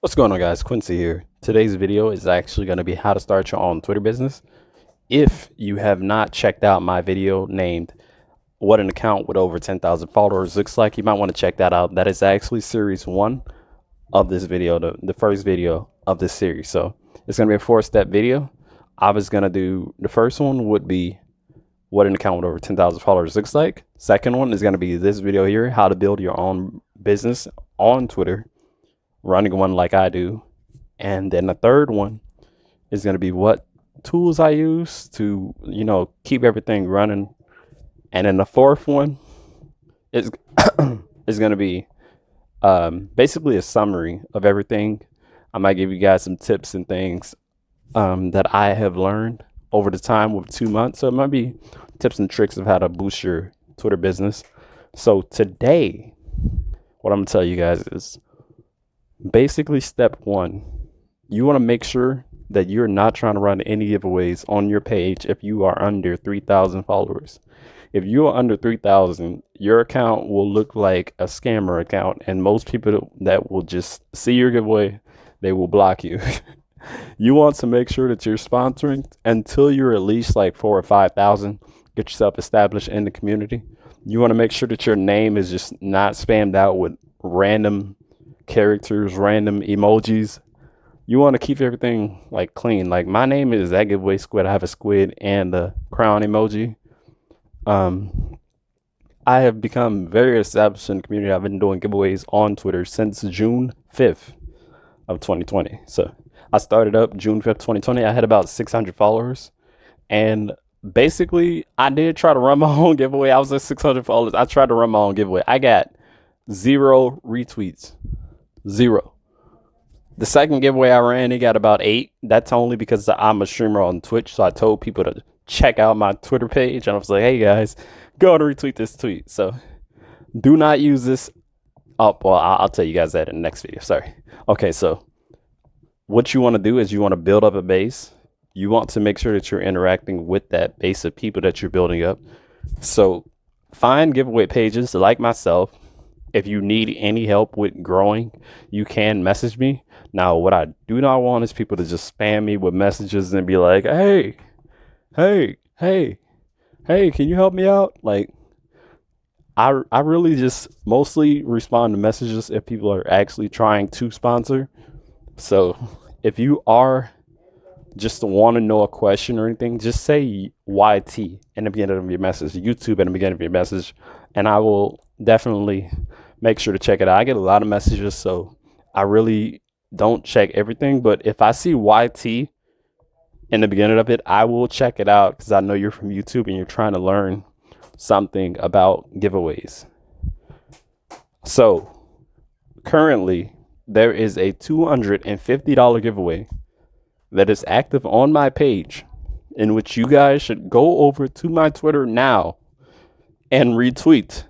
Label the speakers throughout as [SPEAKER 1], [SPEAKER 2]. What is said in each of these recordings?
[SPEAKER 1] What's going on, guys? Quincy here. Today's video is actually going to be how to start your own Twitter business. If you have not checked out my video named what an account with over 10,000 followers looks like, you might want to check that out. That is actually series 1 of this video, the first video of this series. So it's going to be a 4-step video. I was going to do the first one would be what an account with over 10,000 followers looks like. Second one is going to be this video here, how to build your own business on Twitter, running one like I do. And then the third one is going to be what tools I use to, keep everything running. And then the fourth one is is going to be basically a summary of everything. I might give you guys some tips and things that I have learned over the time with 2 months. So it might be tips and tricks of how to boost your Twitter business. So today, what I'm going to tell you guys is basically step 1. You want to make sure that you're not trying to run any giveaways on your page if you are under 3,000 followers. If you are under 3,000, your account will look like a scammer account, and most people that will just see your giveaway, they will block you. You want to make sure that you're sponsoring until you're at least like 4,000 or 5,000. Get yourself established in the community. You want to make sure that your name is just not spammed out with random characters, random emojis. You want to keep everything like clean. Like my name is That Giveaway Squid. I have a squid and the crown emoji. I have become very established in the community. I've been doing giveaways on Twitter since June 5th of 2020. So I started up June 5th, 2020. I had about 600 followers. And basically, I did try to run my own giveaway. I was at 600 followers. I tried to run my own giveaway. I got 0 retweets. 0. The second giveaway I ran, it got about 8. That's only because I'm a streamer on Twitch. So I told people to check out my Twitter page. And I was like, hey, guys, go and retweet this tweet. So do not use this. Oh, well, I'll tell you guys that in the next video. Sorry. Okay, so what you want to do is you want to build up a base. You want to make sure that you're interacting with that base of people that you're building up. So find giveaway pages like myself. If you need any help with growing, you can message me. Now, what I do not want is people to just spam me with messages and be like, hey, can you help me out? Like, I really just mostly respond to messages if people are actually trying to sponsor. So if you are just want to know a question or anything, just say YT in the beginning of your message, YouTube in the beginning of your message, and I will definitely make sure to check it out. I get a lot of messages, so I really don't check everything. But if I see YT in the beginning of it, I will check it out because I know you're from YouTube and you're trying to learn something about giveaways. So currently, there is a $250 giveaway that is active on my page, in which you guys should go over to my Twitter now and retweet,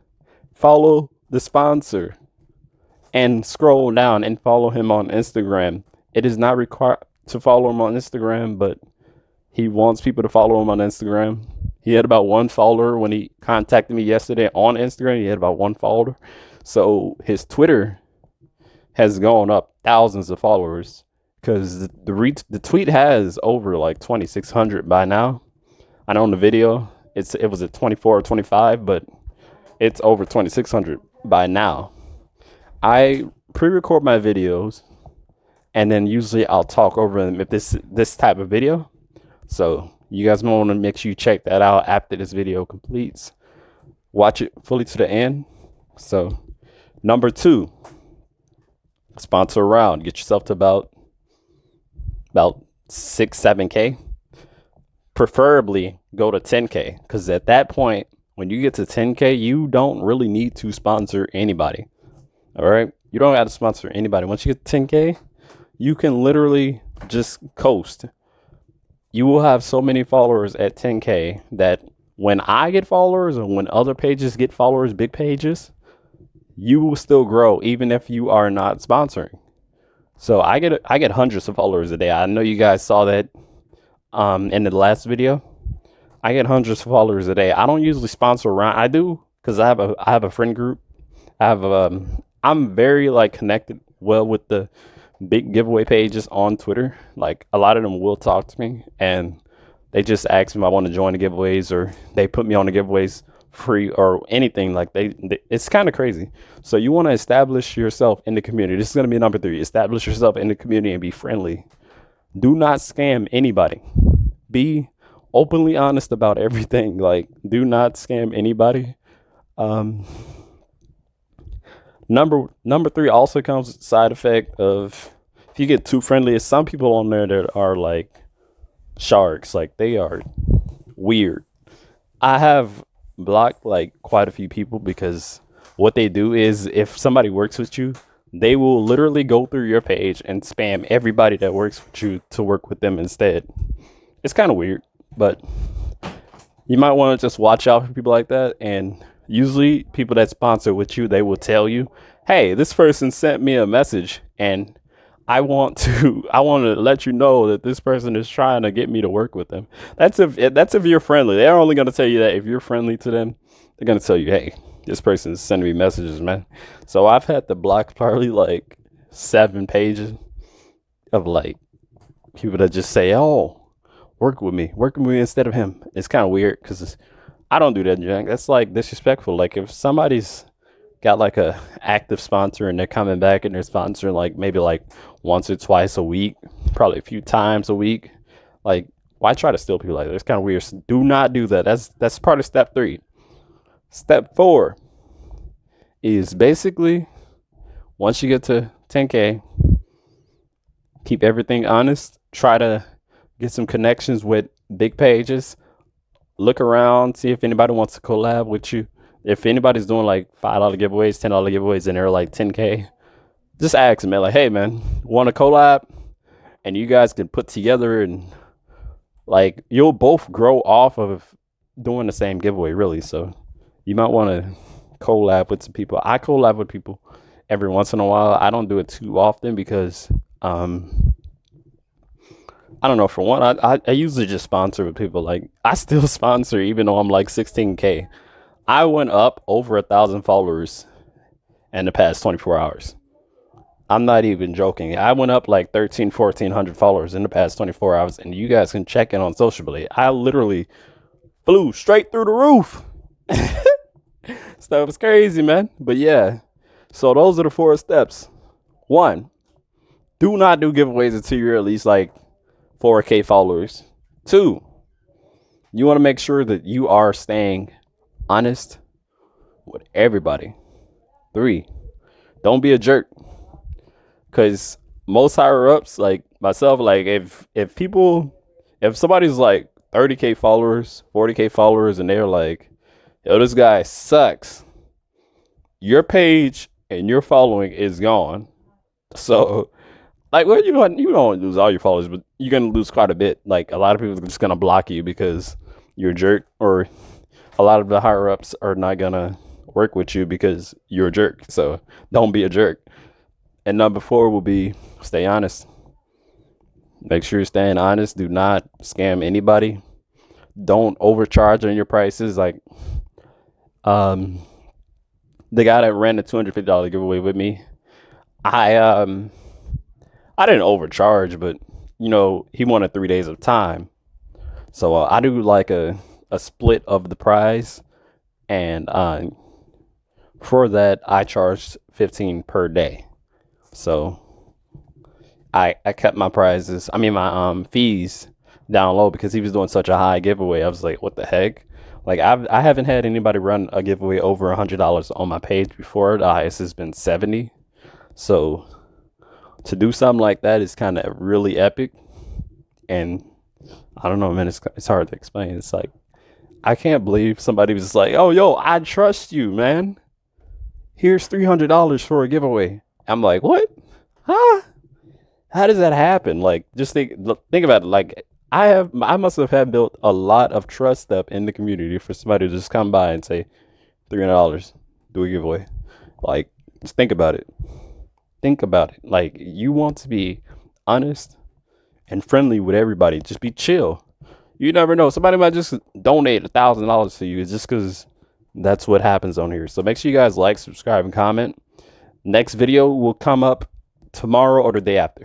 [SPEAKER 1] follow the sponsor, and scroll down and follow him on Instagram. It is not required to follow him on Instagram, but he wants people to follow him on Instagram. He had about 1 follower when he contacted me yesterday on Instagram. He had about 1 follower. So his Twitter has gone up thousands of followers because the tweet has over like 2,600 by now. I know in the video it was at 24 or 25, but it's over 2,600 by now. I pre-record my videos, and then usually I'll talk over them if this type of video. So you guys want to make sure you check that out after this video completes. Watch it fully to the end. So number 2, sponsor a round. Get yourself to about 6-7K. Preferably go to 10K, because at that point, when you get to 10K, you don't really need to sponsor anybody. All right, you don't have to sponsor anybody. Once you get to 10K, you can literally just coast. You will have so many followers at 10K that when I get followers or when other pages get followers, big pages, you will still grow even if you are not sponsoring. So I get hundreds of followers a day. I know you guys saw that in the last video. I get hundreds of followers a day. I don't usually sponsor around. I do because I have a friend group. I'm very connected well with the big giveaway pages on Twitter, like a lot of them will talk to me and they just ask me if I want to join the giveaways, or they put me on the giveaways free or anything. Like it's kind of crazy. So you want to establish yourself in the community. This is going to be number 3. Establish yourself in the community and be friendly. Do not scam anybody. Be openly honest about everything. Like, do not scam anybody. Number 3 also comes with the side effect of, if you get too friendly, some people on there that are like sharks. Like, they are weird. I have blocked like quite a few people because what they do is, if somebody works with you, they will literally go through your page and spam everybody that works with you to work with them instead. It's kind of weird, but you might want to just watch out for people like that. And usually people that sponsor with you, they will tell you, hey, this person sent me a message and I want to let you know that this person is trying to get me to work with them. That's if you're friendly. They're only going to tell you that if you're friendly to them. They're going to tell you, hey, this person is sending me messages, man. So I've had to block probably like 7 pages of like people that just say, oh, work with me instead of him. It's kind of weird because I don't do that, Jack. That's like disrespectful. Like, if somebody's got like a active sponsor and they're coming back and they're sponsoring like maybe like once or twice a week, probably a few times a week, like, why try to steal people like that? It's kind of weird. So do not do that. That's part of step 3. Step 4 is basically, once you get to 10K, keep everything honest. Try to get some connections with big pages. Look around, see if anybody wants to collab with you. If anybody's doing like $5 giveaways, $10 giveaways, and they're like 10K, just ask them, man, like, hey, man, want to collab? And you guys can put together, and like, you'll both grow off of doing the same giveaway, really. So you might want to collab with some people. I collab with people every once in a while. I don't do it too often because I don't know. For one, I usually just sponsor with people. Like, I still sponsor even though I'm like 16K. I went up over 1,000 followers in the past 24 hours. I'm not even joking. I went up like 1,400 followers in the past 24 hours, and you guys can check in on Social Blade. I literally flew straight through the roof. Stuff was crazy, man. But yeah, so those are the 4 steps. 1, do not do giveaways until you're at least like 4K followers. 2, you want to make sure that you are staying honest with everybody. 3, don't be a jerk. Because most higher ups, like myself, like if somebody's like 30K followers, 40K followers, and they're like, yo, this guy sucks, your page and your following is gone. So, like, well, you don't lose all your followers, but you're gonna lose quite a bit. Like, a lot of people are just gonna block you because you're a jerk, or a lot of the higher ups are not gonna work with you because you're a jerk. So don't be a jerk. And number 4 will be, stay honest. Make sure you're staying honest. Do not scam anybody. Don't overcharge on your prices. Like, the guy that ran the $250 giveaway with me, I didn't overcharge, but you know, he wanted 3 days of time. So I do like a split of the prize, and for that I charged $15 per day. So I kept my prizes, my fees down low because he was doing such a high giveaway. I was like, what the heck? Like, I haven't had anybody run a giveaway over $100 on my page before. The highest has been 70. So to do something like that is kind of really epic. And I don't know, man, it's hard to explain. It's like, I can't believe somebody was just like, oh, yo, I trust you, man. Here's $300 for a giveaway. I'm like, what? Huh? How does that happen? Like, just think about it. Like, I must have built a lot of trust up in the community for somebody to just come by and say, $300, do a giveaway. Like, just think about it. Think about it. Like, you want to be honest and friendly with everybody. Just be chill. You never know. Somebody might just donate $1,000 to you. It's just because that's what happens on here. So make sure you guys like, subscribe, and comment. Next video will come up tomorrow or the day after.